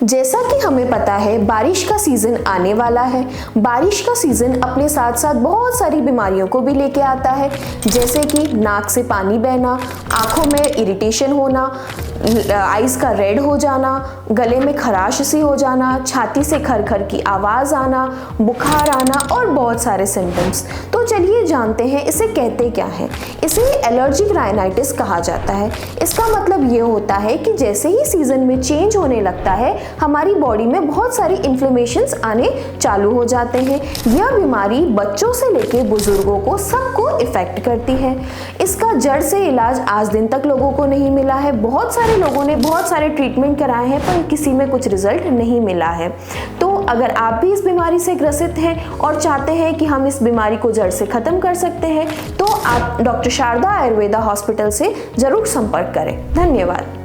जैसा कि हमें पता है बारिश का सीज़न आने वाला है। बारिश का सीज़न अपने साथ साथ बहुत सारी बीमारियों को भी लेके आता है, जैसे कि नाक से पानी बहना, आँखों में इरिटेशन होना, आइज़ का रेड हो जाना, गले में खराश सी हो जाना, छाती से खरखर की आवाज़ आना, बुखार आना और बहुत सारे सिम्टम्स। तो चलिए जानते हैं इसे कहते क्या है। इसे एलर्जिक राइनाइटिस कहा जाता है। इसका मतलब ये होता है कि जैसे ही सीज़न में चेंज होने लगता है हमारी बॉडी में बहुत सारी इन्फ्लेमेशंस आने चालू हो जाते हैं। यह बीमारी बच्चों से लेके बुजुर्गों को सबको इफेक्ट करती है। इसका जड़ से इलाज आज दिन तक लोगों को नहीं मिला है। बहुत सारे लोगों ने बहुत सारे ट्रीटमेंट कराए हैं पर किसी में कुछ रिजल्ट नहीं मिला है। तो अगर आप भी इस बीमारी से ग्रसित हैं और चाहते हैं कि हम इस बीमारी को जड़ से खत्म कर सकते हैं तो आप डॉक्टर शारदा आयुर्वेदा हॉस्पिटल से जरूर संपर्क करें। धन्यवाद।